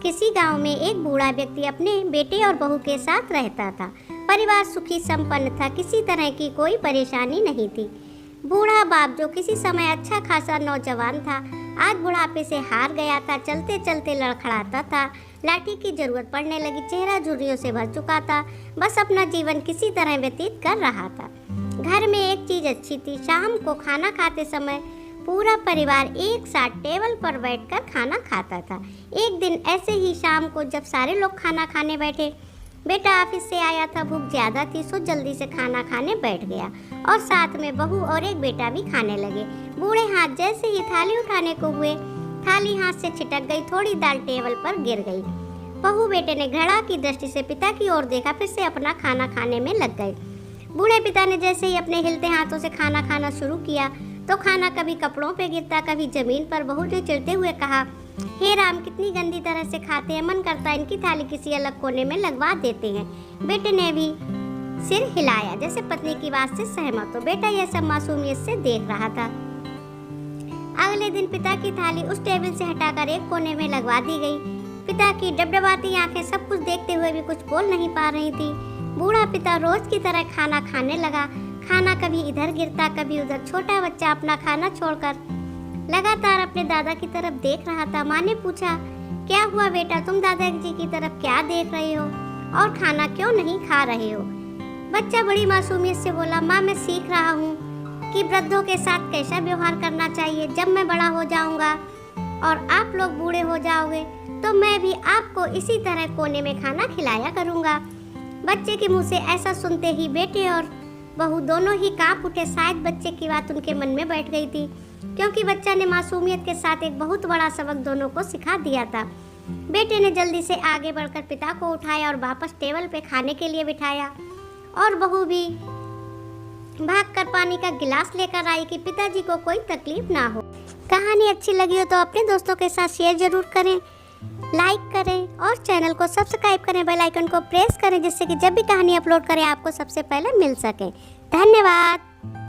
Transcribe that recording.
किसी गांव में एक बूढ़ा व्यक्ति अपने बेटे और बहू के साथ रहता था। परिवार सुखी संपन्न था, किसी तरह की कोई परेशानी नहीं थी। बूढ़ा बाप जो किसी समय अच्छा खासा नौजवान था, आज बुढ़ापे से हार गया था। चलते चलते लड़खड़ाता था, लाठी की जरूरत पड़ने लगी, चेहरा झुर्रियों से भर चुका था, बस अपना जीवन किसी तरह व्यतीत कर रहा था। घर में एक चीज अच्छी थी, शाम को खाना खाते समय पूरा परिवार एक साथ टेबल पर बैठकर खाना खाता था। एक दिन ऐसे ही शाम को जब सारे लोग खाना खाने बैठे, बेटा ऑफिस से आया था, भूख ज्यादा थी, सो जल्दी से खाना खाने बैठ गया और साथ में बहू और एक बेटा भी खाने लगे। बूढ़े हाथ जैसे ही थाली उठाने को हुए, थाली हाथ से छिटक गई, थोड़ी दाल टेबल पर गिर गई। बहू बेटे ने घृणा की दृष्टि से पिता की ओर देखा, फिर से अपना खाना खाने में लग गए। बूढ़े पिता ने जैसे ही अपने हिलते हाथों से खाना खाना शुरू किया तो खाना कभी कपड़ों पे गिरता, कभी जमीन पर। बहू ने चिढ़ते हुए कहा, हे राम, कितनी गंदी तरह से खाते हैं, मन करता है इनकी थाली किसी अलग कोने में लगवा देते हैं। बेटे ने भी सिर हिलाया जैसे पत्नी की बात से सहमत हो। बेटा यह सब मासूमियत से देख रहा था। अगले दिन पिता की थाली उस टेबल से हटाकर एक कोने में लगवा दी गई। पिता की डबडबाती आंखें सब कुछ देखते हुए भी कुछ बोल नहीं पा रही थी। बूढ़ा पिता रोज की तरह खाना खाने लगा। खाना कभी इधर गिरता, कभी उधर। छोटा बच्चा अपना खाना छोड़कर लगातार अपने दादा की तरफ देख रहा था। माँ ने पूछा, क्या हुआ बेटा, तुम दादाजी की तरफ क्या देख रहे हो और खाना क्यों नहीं खा रहे हो? बच्चा बड़ी मासूमियत से बोला, माँ मैं सीख रहा हूँ कि वृद्धों के साथ कैसा व्यवहार करना चाहिए। जब मैं बड़ा हो जाऊंगा और आप लोग बूढ़े हो जाओगे तो मैं भी आपको इसी तरह कोने में खाना खिलाया करूँगा। बच्चे के मुँह से ऐसा सुनते ही बेटे और बहू दोनों ही कांप उठे। शायद बच्चे की बात उनके मन में बैठ गई थी, क्योंकि बच्चा ने मासूमियत के साथ एक बहुत बड़ा सबक दोनों को सिखा दिया था। बेटे ने जल्दी से आगे बढ़कर पिता को उठाया और वापस टेबल पे खाने के लिए बिठाया और बहू भी भागकर पानी का गिलास लेकर आई कि पिताजी को कोई तकलीफ ना हो। कहानी अच्छी लगी हो तो अपने दोस्तों के साथ शेयर जरूर करें, लाइक करें और चैनल को सब्सक्राइब करें, बेल आइकन को प्रेस करें, जिससे कि जब भी कहानी अपलोड करें आपको सबसे पहले मिल सके। धन्यवाद।